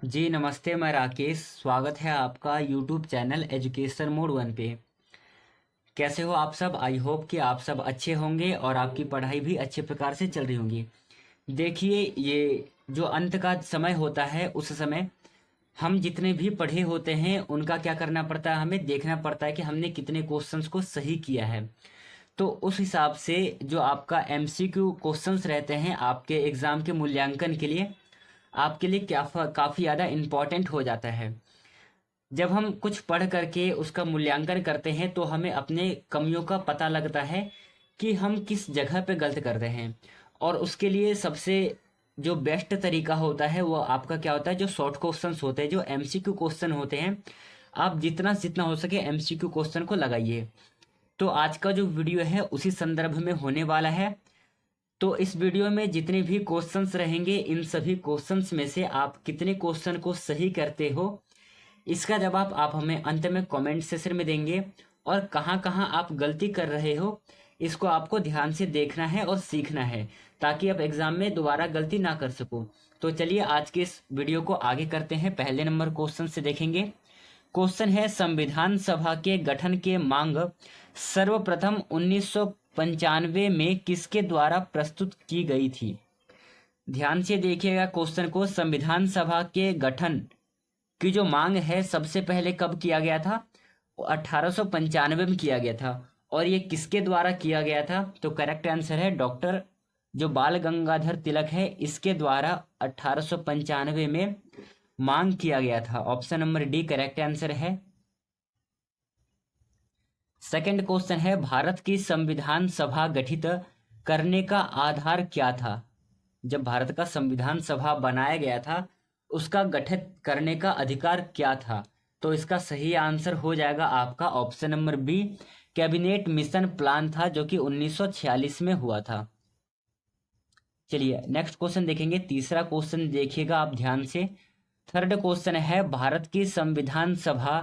जी नमस्ते, मैं राकेश। स्वागत है आपका YouTube channel education mode one पे। कैसे हो आप सब? आई होप कि आप सब अच्छे होंगे और आपकी पढ़ाई भी अच्छे प्रकार से चल रही होंगी। देखिए, ये जो अंत का समय होता है उस समय हम जितने भी पढ़े होते हैं उनका क्या करना पड़ता है, हमें देखना पड़ता है कि हमने कितने क्वेश्चंस को सही किया है। तो उस हिसाब से जो आपका एमसीक्यू क्वेश्चंस रहते हैं आपके एग्ज़ाम के मूल्यांकन के लिए, आपके लिए क्या काफ़ी ज़्यादा इम्पोर्टेंट हो जाता है। जब हम कुछ पढ़ करके उसका मूल्यांकन करते हैं तो हमें अपने कमियों का पता लगता है कि हम किस जगह पे गलत कर रहे हैं। और उसके लिए सबसे जो बेस्ट तरीका होता है वो आपका क्या होता है, जो शॉर्ट क्वेश्चंस होते हैं, जो एमसीक्यू क्वेश्चन होते हैं, आप जितना जितना हो सके एमसीक्यू क्वेश्चन को लगाइए। तो आज का जो वीडियो है उसी संदर्भ में होने वाला है। तो इस वीडियो में जितने भी क्वेश्चंस रहेंगे इन सभी क्वेश्चंस में से आप कितने क्वेश्चन को सही करते हो, इसका जवाब आप हमें अंत में कमेंट सेक्शन में देंगे। और कहाँ कहाँ आप गलती कर रहे हो इसको आपको ध्यान से देखना है और सीखना है, ताकि आप एग्जाम में दोबारा गलती ना कर सको। तो चलिए आज के इस वीडियो को आगे करते हैं। पहले नंबर क्वेश्चन से देखेंगे। क्वेश्चन है, संविधान सभा के गठन के मांग सर्वप्रथम 1995 में किसके द्वारा प्रस्तुत की गई थी? ध्यान से देखिएगा क्वेश्चन को। संविधान सभा के गठन की जो मांग है सबसे पहले कब किया गया था? 1895 में किया गया था। और ये किसके द्वारा किया गया था? तो करेक्ट आंसर है डॉक्टर जो बाल गंगाधर तिलक है, इसके द्वारा 1895 में मांग किया गया था। Option number D correct answer है। सेकंड क्वेश्चन है, भारत की संविधान सभा गठित करने का आधार क्या था? जब भारत का संविधान सभा बनाया गया था उसका गठित करने का अधिकार क्या था? तो इसका सही आंसर हो जाएगा आपका option number B, cabinet mission plan था, जो कि 1946 में हुआ था। चलिए नेक्स्ट क्वेश्चन देखेंगे। तीसरा क्वेश्चन देखिएगा आप ध्यान से। थर्ड क्वेश्चन है, भारत की संविधान सभा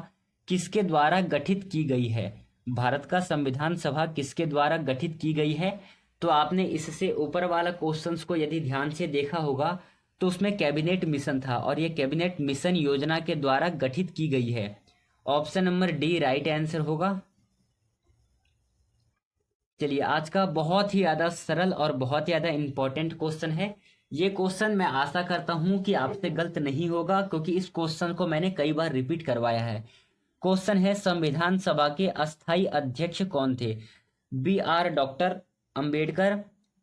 किसके द्वारा गठित की गई है? भारत का संविधान सभा किसके द्वारा गठित की गई है? तो आपने इससे ऊपर वाला क्वेश्चंस को यदि ध्यान से देखा होगा तो उसमें कैबिनेट मिशन था, और ये कैबिनेट मिशन योजना के द्वारा गठित की गई है। Option number D right answer होगा। चलिए आज का बहुत ही ज़्यादा सरल और बहुत ही ज़्यादा इम्पोर्टेंट क्वेश्चन है। ये क्वेश्चन मैं आशा करता हूँ कि आपसे गलत नहीं होगा, क्योंकि इस क्वेश्चन को मैंने कई बार रिपीट करवाया है। क्वेश्चन है, संविधान सभा के अस्थाई अध्यक्ष कौन थे? B R doctor Ambedkar,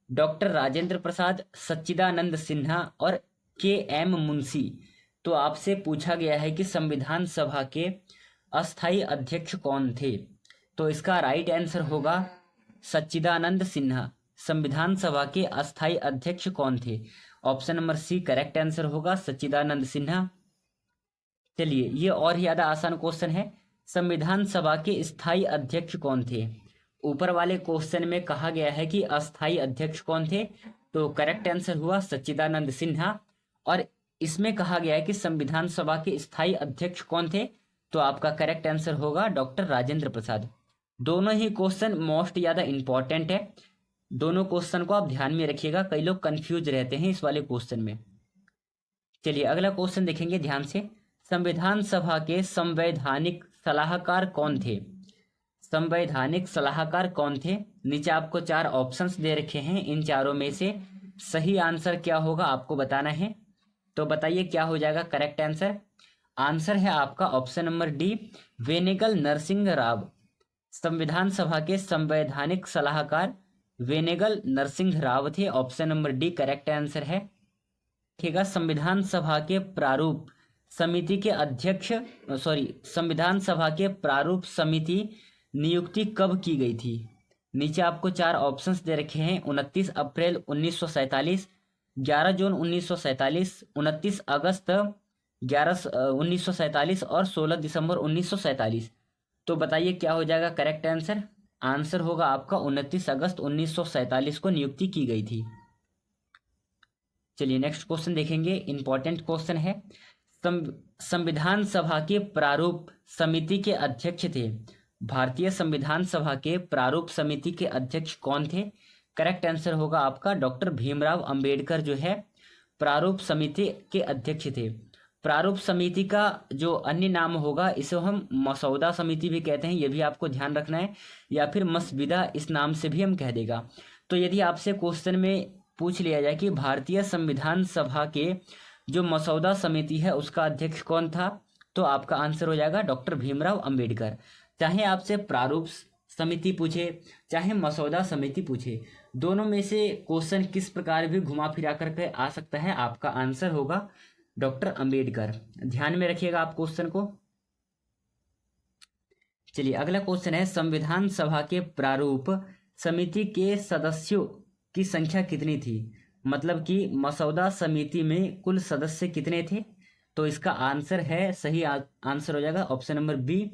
doctor Rajendra Prasad, Sachchidanand Sinha और के एम मुंशी। तो आपसे पूछा गया है कि संविधान सभा के अस्थाई अध्यक्ष कौन थे? तो इसका राइट आंसर होगा सच्चिदानंद सिन्हा। संविधान सभा के अस्थाई अध्यक्ष कौन थे? Option number C correct answer होगा, सच्चिदानंद सिन्हा। चलिए ये और ज्यादा आसान क्वेश्चन है। संविधान सभा के स्थायी अध्यक्ष कौन थे? ऊपर वाले क्वेश्चन में कहा गया है कि अस्थायी अध्यक्ष कौन थे, तो करेक्ट आंसर हुआ सच्चिदानंद सिन्हा। और इसमें कहा गया है कि संविधान सभा के स्थायी अध्यक्ष कौन थे, तो आपका करेक्ट आंसर होगा डॉक्टर राजेंद्र प्रसाद। दोनों ही क्वेश्चन मोस्ट ज्यादा इंपॉर्टेंट है। दोनों क्वेश्चन को आप ध्यान में रखिएगा, कई लोग कंफ्यूज रहते हैं इस वाले क्वेश्चन में। चलिए अगला क्वेश्चन देखेंगे ध्यान से। संविधान सभा के संवैधानिक सलाहकार कौन थे? संवैधानिक सलाहकार कौन थे? नीचे आपको चार ऑप्शंस दे रखे हैं, इन चारों में से सही आंसर क्या होगा आपको बताना है। तो बताइए क्या हो जाएगा करेक्ट आंसर? आंसर है आपका option number D, Benegal Narasimha Rao. संविधान सभा के संवैधानिक सलाहकार वेनेगल नरसिंह राव थे। Option number D correct answer है। देखिएगा, संविधान सभा के प्रारूप समिति के अध्यक्ष, संविधान सभा के प्रारूप समिति नियुक्ति कब की गई थी? नीचे आपको चार ऑप्शंस दे रखे हैं। 29 अप्रैल 1947, 11 जून 1947, 29 अगस्त 1947 और 16 दिसंबर 1947। तो बताइए क्या हो जाएगा करेक्ट आंसर? आंसर होगा आपका 29 अगस्त 1947 को नियुक्ति की गई थी। चलिए नेक्स्ट क्वेश्चन देखेंगे, इंपॉर्टेंट क्वेश्चन है। संविधान सभा के प्रारूप समिति के अध्यक्ष थे। भारतीय संविधान सभा के प्रारूप समिति के अध्यक्ष कौन थे? करेक्ट आंसर होगा आपका डॉक्टर भीमराव अंबेडकर जो है प्रारूप समिति के अध्यक्ष थे। प्रारूप समिति का जो अन्य नाम होगा इसे हम मसौदा समिति भी कहते हैं, ये भी आपको ध्यान रखना है, या फिर मसविदा इस नाम से भी हम कह देगा। तो यदि आपसे क्वेश्चन में पूछ लिया जाए कि भारतीय संविधान सभा के जो मसौदा समिति है उसका अध्यक्ष कौन था, तो आपका आंसर हो जाएगा डॉक्टर भीमराव अंबेडकर। चाहे आपसे प्रारूप समिति पूछे चाहे मसौदा समिति पूछे, दोनों में से क्वेश्चन किस प्रकार भी घुमा फिरा करके आ सकता है, आपका आंसर होगा डॉक्टर अंबेडकर। ध्यान में रखिएगा आप क्वेश्चन को। चलिए अगला क्वेश्चन है, संविधान सभा के प्रारूप समिति के सदस्यों की संख्या कितनी थी? मतलब कि मसौदा समिति में कुल सदस्य कितने थे? तो इसका आंसर है, सही आंसर हो जाएगा ऑप्शन नंबर बी,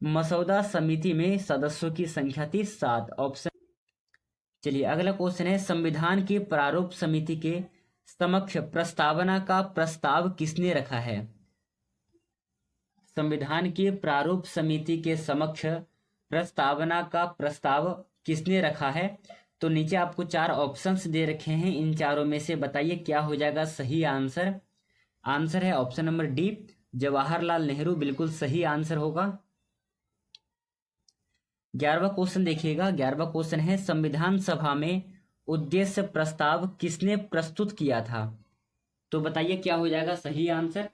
मसौदा समिति में सदस्यों की संख्या थी 7, ऑप्शन। चलिए अगला क्वेश्चन है, संविधान की प्रारूप समिति के समक्ष प्रस्तावना का प्रस्ताव किसने रखा है? संविधान की प्रारूप समिति के समक्ष प्रस्तावना का प्रस्ताव किसने रखा है? तो नीचे आपको 4 ऑप्शंस दे रखे हैं, इन चारों में से बताइए क्या हो जाएगा सही आंसर। आंसर है option number D, Jawaharlal Nehru, बिल्कुल सही आंसर होगा। 11वां क्वेश्चन देखिएगा। 11वां क्वेश्चन है, संविधान सभा में उद्देश्य प्रस्ताव किसने प्रस्तुत किया था? तो बताइए क्या हो जाएगा सही आंसर।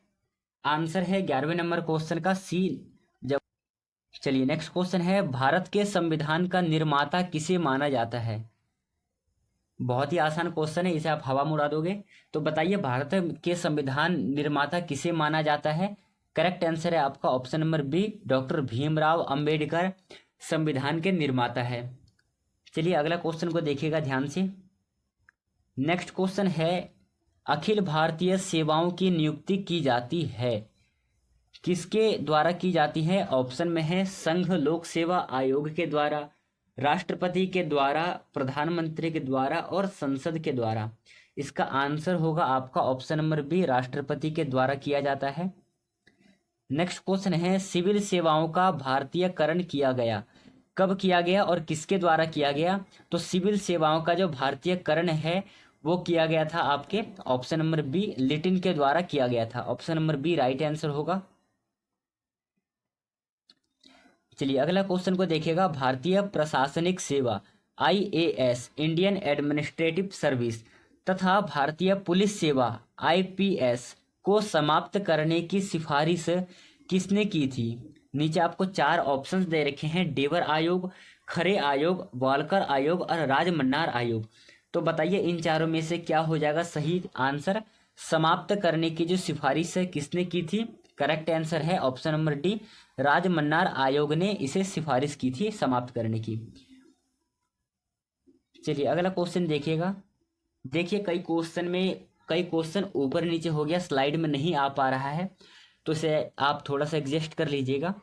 आंसर है 11वें नंबर क्वेश्चन का सी, जब। चलिए नेक्स्ट क्वेश्चन है, भारत के संविधान का निर्माता किसे माना जाता है? बहुत ही आसान क्वेश्चन है, इसे आप हवा में उड़ा दोगे। तो बताइए भारत के संविधान निर्माता किसे माना जाता है? करेक्ट आंसर है आपका option number B, doctor Bhimrao Ambedkar संविधान के निर्माता है। चलिए अगला क्वेश्चन को देखिएगा ध्यान से। नेक्स्ट क्वेश्चन है, अखिल भारतीय सेवाओं की नियुक्ति की जाती है, किसके द्वारा की जाती है? ऑप्शन में है संघ लोक सेवा आयोग के द्वारा, राष्ट्रपति के द्वारा, प्रधानमंत्री के द्वारा और संसद के द्वारा। इसका आंसर होगा आपका ऑप्शन नंबर बी, राष्ट्रपति के द्वारा किया जाता है। नेक्स्ट क्वेश्चन है, सिविल सेवाओं का भारतीयकरण किया गया, कब किया गया और किसके द्वारा किया गया? तो सिविल सेवाओं का जो भारतीयकरण है वो किया गया था आपके ऑप्शन नंबर बी, लिटिन के द्वारा किया गया था। Option number B right answer होगा। चलिए अगला क्वेश्चन को देखिएगा, भारतीय प्रशासनिक सेवा आईएएस, इंडियन एडमिनिस्ट्रेटिव सर्विस तथा भारतीय पुलिस सेवा आईपीएस को समाप्त करने की सिफारिश किसने की थी? नीचे आपको 4 ऑप्शंस दे रखे हैं, डेवर आयोग, खरे आयोग, वालकर आयोग और राजमन्नार आयोग। तो बताइए इन चारों में से क्या हो जाएगा सही आंसर। समाप्त करने की जो सिफारिश है किसने की थी? करेक्ट आंसर है ऑप्शन नंबर डी, राजमन्नार आयोग ने इसे सिफारिश की थी समाप्त करने की। चलिए अगला क्वेश्चन देखिएगा। देखिए कई क्वेश्चन ऊपर नीचे हो गया, स्लाइड में नहीं आ पा रहा है, तो इसे आप थोड़ा सा एडजस्ट कर लीजिएगा।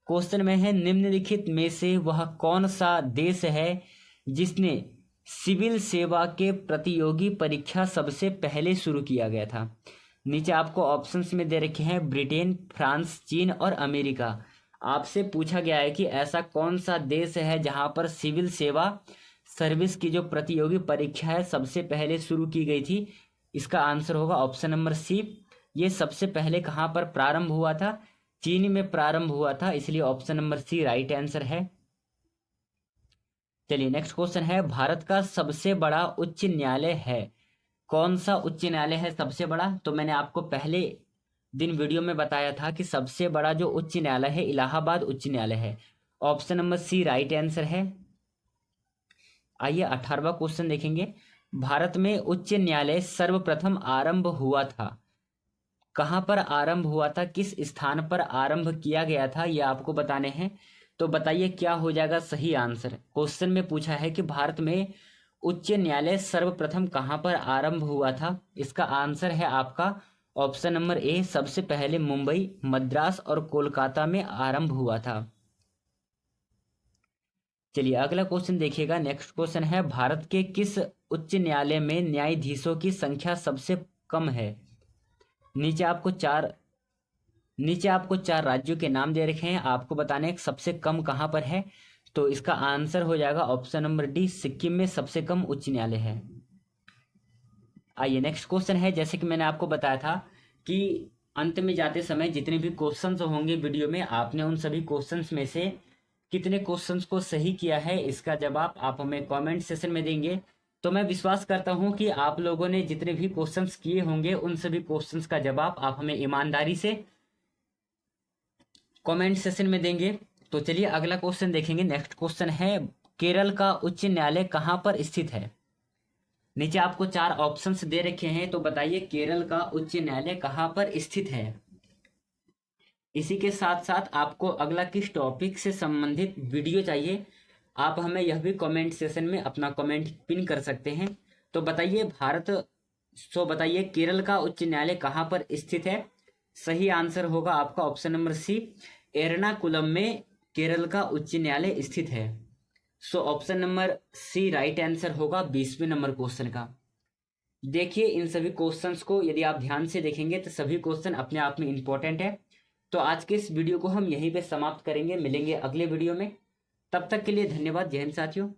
क्वेश्चन में है, निम्नलिखित में से वह कौन सा देश है जिसने सिविल सेवा के प्रतियोगी परीक्षा सबसे पहले शुरू किया गया था? नीचे आपको ऑप्शंस में दे रखे हैं, ब्रिटेन, फ्रांस, चीन और अमेरिका। आपसे पूछा गया है कि ऐसा कौन सा देश है जहां पर सिविल सेवा सर्विस की जो प्रतियोगी परीक्षा है सबसे पहले शुरू की गई थी। इसका आंसर होगा ऑप्शन नंबर सी। ये सबसे पहले कहां पर प्रारंभ हुआ था? चीन में प्रारंभ हुआ था, इसलिए option number C right answer है। चलिए नेक्स्ट क्वेश्चन है, भारत का सबसे बड़ा उच्च न्यायालय है, कौन सा उच्च न्यायालय है सबसे बड़ा? तो मैंने आपको पहले दिन वीडियो में बताया था कि सबसे बड़ा जो उच्च न्यायालय है इलाहाबाद उच्च न्यायालय है। Option number C right answer है। आइए 18वां क्वेश्चन देखेंगे, भारत में उच्च न्यायालय सर्वप्रथम आरंभ हुआ था, कहां पर आरंभ हुआ था, किस स्थान पर आरंभ किया गया था, ये आपको बताने हैं। तो बताइए क्या हो जाएगा सही आंसर। क्वेश्चन में पूछा है कि भारत में उच्च न्यायालय सर्वप्रथम कहां पर आरंभ हुआ था। इसका आंसर है आपका ऑप्शन नंबर ए, सबसे पहले मुंबई, मद्रास और कोलकाता में आरंभ हुआ था। चलिए अगला क्वेश्चन देखिएगा। नेक्स्ट क्वेश्चन है, भारत के किस उच्च न्यायालय में न्यायाधीशों की संख्या सबसे कम है? नीचे आपको चार राज्यों के नाम दे रखे हैं, आपको बताने सबसे कम कहां पर है। तो इसका आंसर हो जाएगा ऑप्शन नंबर डी, सिक्किम में सबसे कम उच्च न्यायालय है। आइए नेक्स्ट क्वेश्चन है, जैसे कि मैंने आपको बताया था कि अंत में जाते समय जितने भी क्वेश्चंस होंगे वीडियो में, आपने उन सभी क्वेश्चंस में से कितने क्वेश्चंस को सही किया है, इसका जवाब आप हमें कमेंट सेशन में देंगे। तो मैं विश्वास करता हूं कि आप लोगों ने जितने भी क्वेश्चंस किए होंगे उन सभी क्वेश्चंस का जवाब आप हमें ईमानदारी से कमेंट सेशन में देंगे। तो चलिए अगला क्वेश्चन देखेंगे। नेक्स्ट क्वेश्चन है, केरल का उच्च न्यायालय कहाँ पर स्थित है? नीचे आपको 4 ऑप्शंस दे रखे हैं, तो बताइए केरल का उच्च न्यायालय कहाँ पर स्थित है। इसी के साथ साथ आपको अगला किस टॉपिक से संबंधित वीडियो चाहिए, आप हमें यह भी कमेंट सेशन में अपना कमेंट पिन कर सकते हैं। तो बताइए केरल का उच्च न्यायालय कहाँ पर स्थित है। सही आंसर होगा आपका ऑप्शन नंबर सी, एर्नाकुलम में केरल का उच्च न्यायालय स्थित है। So option number C right answer होगा 20वें नंबर क्वेश्चन का। देखिए इन सभी क्वेश्चंस को यदि आप ध्यान से देखेंगे तो सभी क्वेश्चन अपने आप में इंपॉर्टेंट है। तो आज के इस वीडियो को हम यहीं पे समाप्त करेंगे, मिलेंगे अगले वीडियो में। तब तक के लिए धन्यवाद। जय हिंद साथियों।